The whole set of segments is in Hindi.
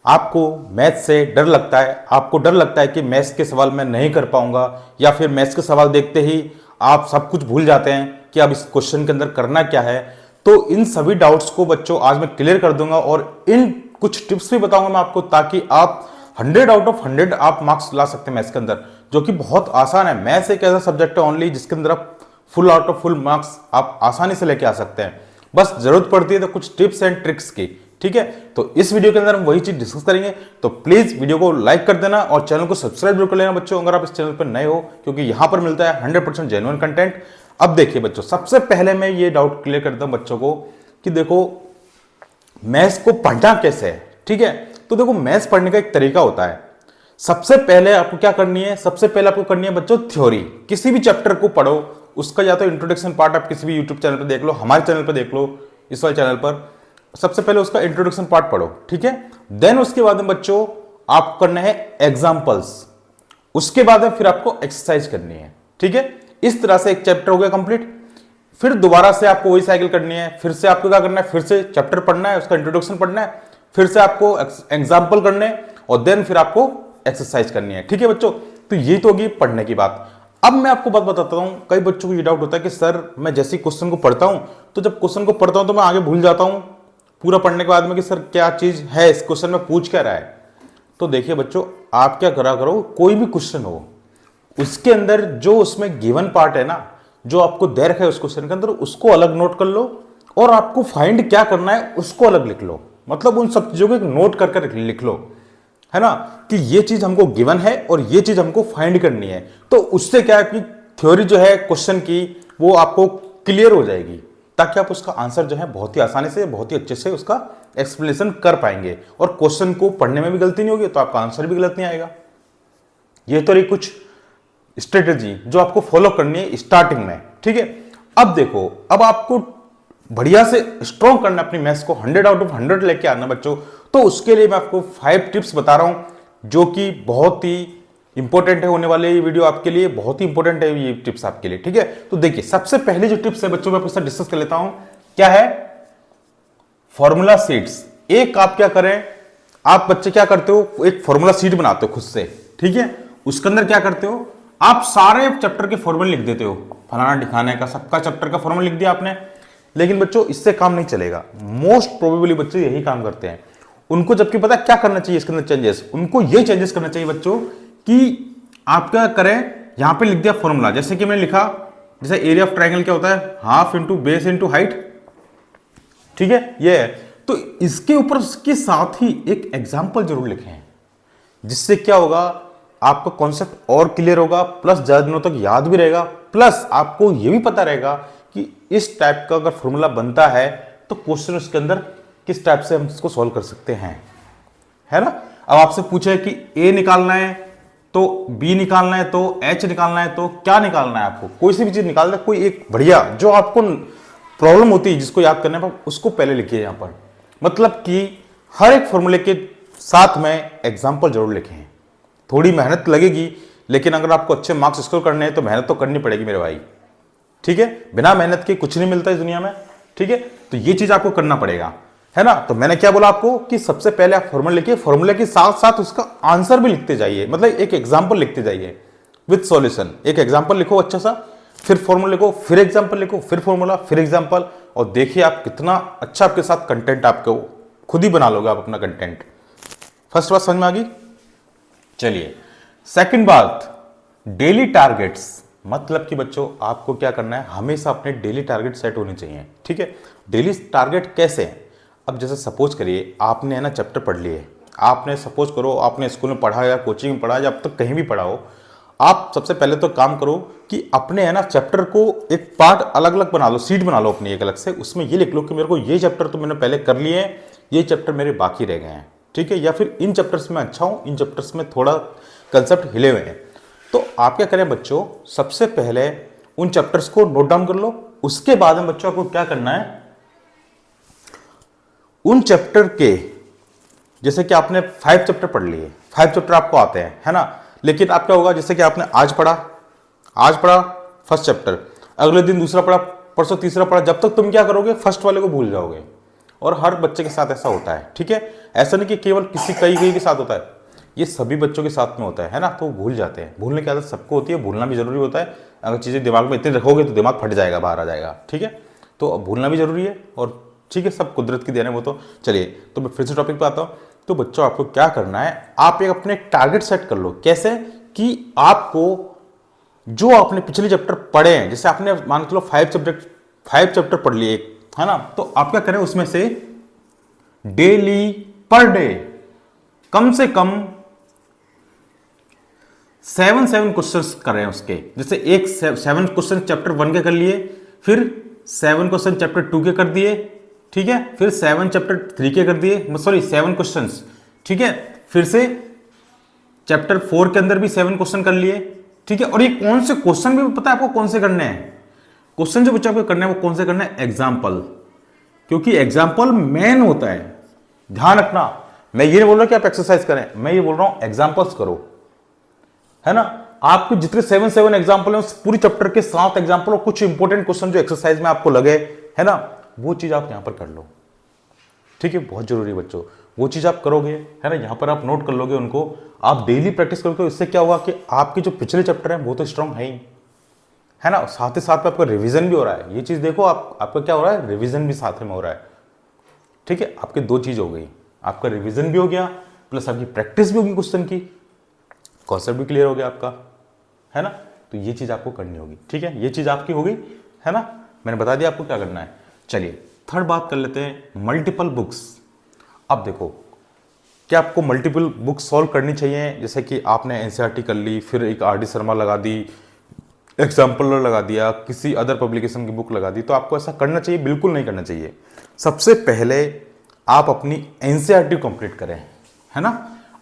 आपको मैथ से डर लगता है, आपको डर लगता है कि मैथ्स के सवाल मैं नहीं कर पाऊंगा, या फिर मैथ्स के सवाल देखते ही आप सब कुछ भूल जाते हैं कि अब इस क्वेश्चन के अंदर करना क्या है, तो इन सभी डाउट्स को बच्चों आज मैं क्लियर कर दूंगा और इन कुछ टिप्स भी बताऊंगा मैं आपको, ताकि आप 100 आउट ऑफ 100 आप मार्क्स ला सकते हैं मैथ्स के अंदर, जो कि बहुत आसान है। मैथ्स एक ऐसा सब्जेक्ट है ओनली जिसके अंदर आप full out of full marks आप आसानी से लेके आ सकते हैं, बस जरूरत पड़ती है तो कुछ टिप्स एंड ट्रिक्स की। ठीक है, तो इस वीडियो के अंदर हम वही चीज डिस्कस करेंगे, तो प्लीज वीडियो को लाइक कर देना और चैनल को सब्सक्राइब जरूर कर लेना बच्चों, अगर आप इस चैनल पर नए हो, क्योंकि यहां पर मिलता है 100% जेन्युइन कंटेंट। अब देखिए बच्चों, सबसे पहले मैं ये डाउट क्लियर करता हूं बच्चों को कि देखो मैथ्स को पढ़ना कैसे है। ठीक है, तो देखो मैथ्स पढ़ने का एक तरीका होता है। सबसे पहले आपको क्या करनी है, सबसे पहले आपको करनी है बच्चों थ्योरी। किसी भी चैप्टर को पढ़ो, उसका या तो इंट्रोडक्शन पार्ट आप किसी भी यूट्यूब चैनल पर देख लो, हमारे चैनल पर देख लो, इस वाले चैनल पर सबसे पहले उसका इंट्रोडक्शन पार्ट पढ़ो। ठीक है, देन उसके बाद में बच्चों आपको करना है एग्जाम्पल्स, उसके बाद में फिर आपको एक्सरसाइज करनी है। ठीक है, इस तरह से एक चैप्टर हो गया कंप्लीट। फिर दोबारा से आपको वही साइकिल करनी है, फिर से आपको क्या करना है, फिर से चैप्टर पढ़ना है, उसका इंट्रोडक्शन पढ़ना है, फिर से आपको एग्जाम्पल करने हैं और देन फिर आपको एक्सरसाइज करनी है। ठीक है बच्चों, तो ये तो होगी पढ़ने की बात। अब मैं आपको बात बताता हूं, कई बच्चों को ये डाउट होता है कि सर मैं जैसे क्वेश्चन को पढ़ता हूं, तो जब क्वेश्चन को पढ़ता हूं तो मैं आगे भूल जाता हूं पूरा पढ़ने के बाद में कि सर क्या चीज है इस क्वेश्चन में पूछ क्या रहा है। तो देखिए बच्चों, आप क्या करा करो, कोई भी क्वेश्चन हो उसके अंदर जो उसमें गिवन पार्ट है ना, जो आपको दे रखा है उस क्वेश्चन के अंदर, उसको अलग नोट कर लो और आपको फाइंड क्या करना है उसको अलग लिख लो। मतलब उन सब चीजों को एक नोट करके लिख लो, है ना, कि ये चीज हमको गिवन है और ये चीज हमको फाइंड करनी है। तो उससे क्या है कि थ्योरी जो है क्वेश्चन की वो आपको क्लियर हो जाएगी, ताकि आप उसका आंसर जो है बहुत ही आसानी से, बहुत ही अच्छे से उसका एक्सप्लेनेशन कर पाएंगे और क्वेश्चन को पढ़ने में भी गलती नहीं होगी, तो आपका आंसर भी गलत नहीं आएगा। ये तो रही कुछ स्ट्रेटेजी जो आपको फॉलो करनी है स्टार्टिंग में। ठीक है, अब देखो, अब आपको बढ़िया से स्ट्रॉन्ग करना अपनी मैथ्स को 100 आउट ऑफ 100 लेके आना बच्चों, तो उसके लिए मैं आपको 5 टिप्स बता रहा हूं, जो कि बहुत ही इंपॉर्टेंट है होने वाले। ये वीडियो आपके लिए बहुत ही इंपॉर्टेंट है, ये टिप्स आपके लिए। ठीक है, तो देखिए सबसे पहले जो टिप्स है बच्चों मैं आपके साथ डिस्कस कर लेता हूं, क्या है, फॉर्मूला सीट्स। एक आप क्या करें, आप बच्चे क्या करते हो, एक फॉर्मूला सीट बनाते हो खुद से। ठीक है, उसके अंदर क्या करते हो, आप सारे चैप्टर के फॉर्मूले लिख देते हो, फलाना ठिकाने का सबका चैप्टर का फॉर्मूला लिख दिया आपने। लेकिन बच्चों इससे काम नहीं चलेगा, मोस्ट प्रोबेबली बच्चे यही काम करते हैं। उनको जबकि पता क्या करना चाहिए इसके अंदर चेंजेस, उनको ये चेंजेस करना चाहिए बच्चों कि आप क्या करें, यहां पे लिख दिया फॉर्मूला, जैसे कि मैंने लिखा, जैसे एरिया ऑफ ट्राइंगल क्या होता है, half into base into height. ठीक है, ये है, तो इसके ऊपर उसके साथ ही एक एग्जाम्पल जरूर लिखें, जिससे क्या होगा, आपका कॉन्सेप्ट और क्लियर होगा, प्लस ज्यादा दिनों तक याद भी रहेगा, प्लस आपको यह भी पता रहेगा कि इस टाइप का अगर फॉर्मूला बनता है तो क्वेश्चन उसके अंदर किस टाइप से हम इसको सॉल्व कर सकते हैं, है ना। अब आपसे पूछे कि ए निकालना है तो बी निकालना है तो एच निकालना है, तो क्या निकालना है आपको, कोई सी भी चीज निकालना है, कोई एक बढ़िया जो आपको प्रॉब्लम होती है जिसको याद करने पर, उसको पहले लिखिए यहां पर। मतलब कि हर एक फॉर्मूले के साथ में एग्जाम्पल जरूर लिखें। थोड़ी मेहनत लगेगी, लेकिन अगर आपको अच्छे मार्क्स स्कोर करने हैं तो मेहनत तो करनी पड़ेगी मेरे भाई। ठीक है, बिना मेहनत के कुछ नहीं मिलता इस दुनिया में। ठीक है, तो ये चीज आपको करना पड़ेगा, है ना। तो मैंने क्या बोला आपको कि सबसे पहले आप फॉर्मूला लिखिए, फॉर्मूले के साथ साथ उसका आंसर भी लिखते जाइए, मतलब एक एग्जाम्पल लिखते जाइए विद सॉल्यूशन। एक एग्जाम्पल लिखो अच्छा सा, फिर फॉर्मूला लिखो, फिर एग्जाम्पल लिखो, फिर फॉर्मूला, फिर एग्जाम्पल, और देखिए आप कितना अच्छा आपके साथ कंटेंट आपको खुद ही बना लोगे आप अपना कंटेंट। फर्स्ट बात समझ में आ गई। चलिए सेकंड बात, डेली टारगेट्स। मतलब कि बच्चों आपको क्या करना है, हमेशा अपने डेली टारगेट सेट होने चाहिए। ठीक है, डेली टारगेट कैसे है, अब जैसे सपोज करिए आपने है ना चैप्टर पढ़ लिए, आपने सपोज करो आपने स्कूल में पढ़ा या कोचिंग में पढ़ा या अब तक कहीं भी पढ़ा हो, आप सबसे पहले तो काम करो कि अपने है ना चैप्टर को एक पार्ट अलग अलग बना लो, सीट बना लो अपनी एक अलग से, उसमें ये लिख लो कि मेरे को ये चैप्टर तो मैंने पहले कर लिए हैं, ये चैप्टर मेरे बाकी रह गए हैं। ठीक है, या फिर इन चैप्टर्स में अच्छा हूं, इन चैप्टर्स में थोड़ा कंसेप्ट हिले हुए हैं। तो आप क्या करें बच्चों, सबसे पहले उन चैप्टर्स को नोट डाउन कर लो। उसके बाद में बच्चों आपको क्या करना है, उन चैप्टर के, जैसे कि आपने 5 चैप्टर पढ़ लिए, 5 चैप्टर आपको आते हैं, है ना। लेकिन आप क्या होगा, जैसे कि आपने आज पढ़ा फर्स्ट चैप्टर, अगले दिन दूसरा पढ़ा, परसों तीसरा पढ़ा, जब तक तुम क्या करोगे फर्स्ट वाले को भूल जाओगे। और हर बच्चे के साथ ऐसा होता है। ठीक है, ऐसा नहीं कि केवल कई कई के साथ होता है, ये सभी बच्चों के साथ में होता है ना। तो भूल जाते हैं, भूलने की आदत सबको होती है, भूलना भी जरूरी होता है। अगर चीज़ें दिमाग में इतनी रखोगे तो दिमाग फट जाएगा, बाहर आ जाएगा, ठीक है। तो भूलना भी जरूरी है, और ठीक है, सब कुदरत की देन है वो तो। चलिए, तो मैं फिर से टॉपिक पे आता हूँ। तो बच्चों, आपको क्या करना है, आप एक अपने टारगेट सेट कर लो। कैसे कि आपको जो आपने पिछले चैप्टर पढ़े हैं, जैसे आपने मान के चलो 5 चैप्टर पढ़ लिए, है ना, तो आप क्या करें, उसमें से डेली पर डे कम से कम 7 क्वेश्चंस करें उसके। जैसे एक 7 क्वेश्चन चैप्टर 1 के कर लिए, फिर 7 क्वेश्चन चैप्टर 2 के कर दिए, ठीक है, फिर 7 चैप्टर 3 के कर दिए, सॉरी 7 क्वेश्चंस, ठीक है, फिर से चैप्टर 4 के अंदर भी 7 क्वेश्चन कर लिए, ठीक है। और ये कौन से क्वेश्चन भी पता है आपको कौन से करने हैं? क्वेश्चन जो बच्चा आपको करना है वो कौन से करना है? एग्जाम्पल, क्योंकि एग्जाम्पल मेन होता है। ध्यान रखना, मैं ये नहीं बोल रहा कि आप एक्सरसाइज करें, मैं ये बोल रहा हूं एग्जाम्पल्स करो, है ना। आपके जितने 7 एग्जाम्पल हैं, उस पूरी चैप्टर के 7 एग्जाम्पल और कुछ इंपॉर्टेंट क्वेश्चन जो एक्सरसाइज में आपको लगे, है ना, वो चीज आप यहां पर कर लो, ठीक है। बहुत जरूरी है बच्चों, वो चीज आप करोगे, है ना, यहां पर आप नोट कर लोगे उनको, आप डेली प्रैक्टिस करोगे, तो इससे क्या होगा कि आपके जो पिछले चैप्टर हैं वो तो स्ट्रांग है ही, है ना, साथ ही साथ में आपका रिवीजन भी हो रहा है। ये चीज देखो, आपका क्या हो रहा है, रिवीजन भी साथ में हो रहा है, ठीक है। आपके 2 चीज हो गई, आपका रिवीजन भी हो गया, प्लस आपकी प्रैक्टिस भी होगी क्वेश्चन की, कॉन्सेप्ट भी क्लियर हो गया आपका, है ना। तो ये चीज आपको करनी होगी, ठीक है, ये चीज आपकी होगी, है ना। मैंने बता दिया आपको क्या करना है। चलिए, थर्ड बात कर लेते हैं, मल्टीपल बुक्स। अब देखो, क्या आपको मल्टीपल बुक्स सॉल्व करनी चाहिए? जैसे कि आपने एनसीईआरटी कर ली, फिर एक आर डी शर्मा लगा दी, एग्जाम्पलर लगा दिया, किसी अदर पब्लिकेशन की बुक लगा दी, तो आपको ऐसा करना चाहिए? बिल्कुल नहीं करना चाहिए। सबसे पहले आप अपनी एनसीईआरटी कंप्लीट करें, है ना।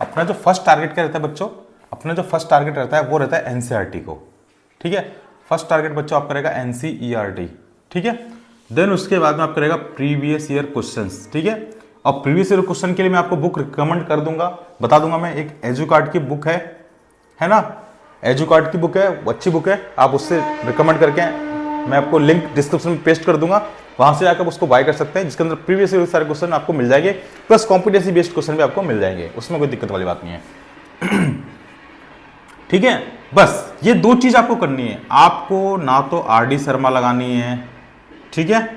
अपना जो फर्स्ट टारगेट क्या रहता है बच्चों, अपना जो फर्स्ट टारगेट रहता है वो रहता है एनसीईआरटी को, ठीक है। फर्स्ट टारगेट बच्चों आप करेगा एनसीईआरटी, ठीक है। देन उसके बाद में आप करेगा प्रीवियस ईयर क्वेश्चंस, ठीक है। और प्रीवियस ईयर क्वेश्चन के लिए मैं आपको बुक रिकमेंड कर दूंगा, बता दूंगा मैं, एक एजुकार्ड की बुक है ना, एजुकार्ड की बुक है, वो अच्छी बुक है, आप उससे रिकमेंड करके, मैं आपको लिंक डिस्क्रिप्शन में पेस्ट कर दूंगा, वहां से आकर उसको बाय कर सकते हैं, जिसके अंदर प्रीवियस ईयर सारे क्वेश्चन आपको मिल जाएंगे, प्लस कॉम्पिटेंसी बेस्ड क्वेश्चन भी आपको मिल जाएंगे, उसमें कोई दिक्कत वाली बात नहीं है। ठीक है, बस ये 2 चीज आपको करनी है। आपको ना तो आर डी शर्मा लगानी है, ठीक है,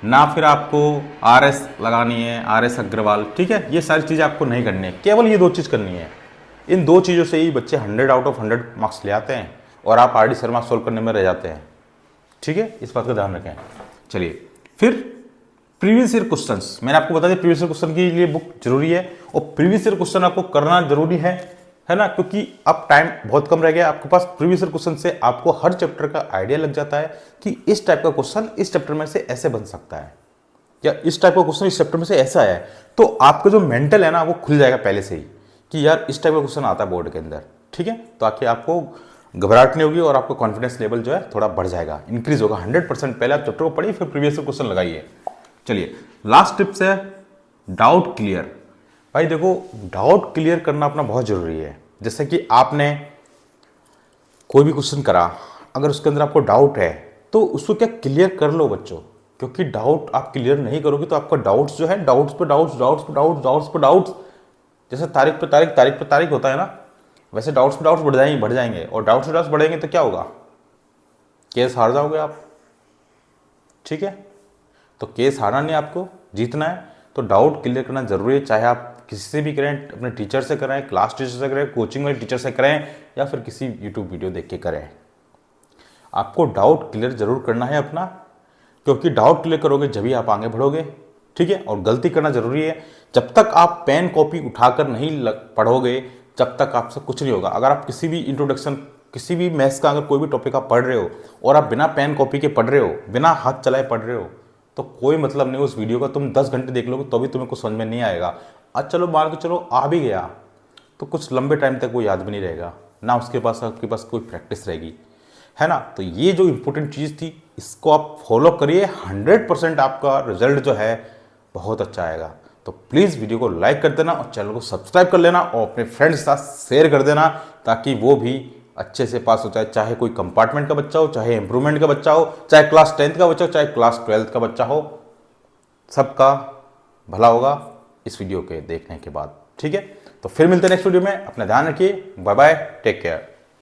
ना फिर आपको आरएस लगानी है, आरएस अग्रवाल, ठीक है। ये सारी चीजें आपको नहीं करनी है, केवल ये 2 चीज करनी है। इन 2 चीजों से ही बच्चे 100 आउट ऑफ 100 मार्क्स ले आते हैं, और आप आर डी शर्मा सोल्व करने में रह जाते हैं, ठीक है। इस बात का ध्यान रखें। चलिए, फिर प्रीवियस ईयर क्वेश्चंस, मैंने आपको बता दिया प्रीवियस ईयर क्वेश्चन के लिए बुक जरूरी है, और प्रीवियस ईयर क्वेश्चन आपको करना जरूरी है ना, क्योंकि अब टाइम बहुत कम रह गया आपके पास। प्रीवियस ईयर क्वेश्चन से आपको हर चैप्टर का आइडिया लग जाता है कि इस टाइप का क्वेश्चन इस चैप्टर में से ऐसे बन सकता है, या इस टाइप का क्वेश्चन इस चैप्टर में से ऐसा है। तो आपका जो मेंटल है ना, वो खुल जाएगा पहले से ही कि यार इस टाइप का क्वेश्चन आता है बोर्ड के अंदर, ठीक है। तो आके आपको घबराहट नहीं होगी, और आपका कॉन्फिडेंस लेवल जो है थोड़ा बढ़ जाएगा, इंक्रीज होगा 100%। पहले आप चैप्टर को पढ़िए, फिर प्रीवियस ईयर क्वेश्चन लगाइए। चलिए, लास्ट टिप्स है डाउट क्लियर। भाई देखो, डाउट क्लियर करना अपना बहुत जरूरी है। जैसे कि आपने कोई भी क्वेश्चन करा, अगर उसके अंदर आपको डाउट है तो उसको क्या क्लियर कर लो बच्चों, क्योंकि डाउट आप क्लियर नहीं करोगे तो आपका डाउट्स जो है, डाउट्स पे डाउट्स, डाउट्स पे डाउट्स, डाउट्स पे डाउट्स, जैसे तारीख पे तारीख, तारीख पे तारीख होता है ना, वैसे डाउट्स पे डाउट्स बढ़ जाएंगे, और डाउट्स पे डाउट्स बढ़ेंगे तो क्या होगा, केस हार जाओगे आप, ठीक है। तो केस हारना नहीं, आपको जीतना है। तो डाउट क्लियर करना जरूरी है, चाहे आप किसी से भी करें, अपने टीचर से करें, क्लास टीचर से करें, कोचिंग वाले टीचर से करें, या फिर किसी यूट्यूब वीडियो देख के करें। आपको डाउट क्लियर जरूर करना है अपना, क्योंकि डाउट क्लियर करोगे जब भी आप आगे बढ़ोगे, ठीक है। और गलती करना जरूरी है। जब तक आप पेन कॉपी उठाकर नहीं पढ़ोगे, जब तक आपसे कुछ नहीं होगा। अगर आप किसी भी इंट्रोडक्शन, किसी भी मैथ्स का अगर कोई भी टॉपिक आप पढ़ रहे हो, और आप बिना पेन कॉपी के पढ़ रहे हो, बिना हाथ चलाए पढ़ रहे हो, तो कोई मतलब नहीं उस वीडियो का। तुम 10 घंटे देख लोगे तो भी तुम्हें कुछ समझ में नहीं आएगा। आज चलो मान के चलो आ भी गया, तो कुछ लंबे टाइम तक वो याद भी नहीं रहेगा, ना उसके पास आपके पास कोई प्रैक्टिस रहेगी, है ना। तो ये जो इंपॉर्टेंट चीज़ थी, इसको आप फॉलो करिए, 100% आपका रिजल्ट जो है बहुत अच्छा आएगा। तो प्लीज़ वीडियो को लाइक कर देना, और चैनल को सब्सक्राइब कर लेना, और अपने फ्रेंड्स के साथ शेयर कर देना, ताकि वो भी अच्छे से पास हो जाए। चाहे कोई कंपार्टमेंट का बच्चा हो, चाहे इंप्रूवमेंट का बच्चा हो, चाहे क्लास 10th का बच्चा हो, चाहे क्लास 12th का बच्चा हो, सबका भला होगा। इस वीडियो के देखने के बाद। ठीक है, तो फिर मिलते हैं नेक्स्ट वीडियो में। अपना ध्यान रखिए। Bye bye, take care.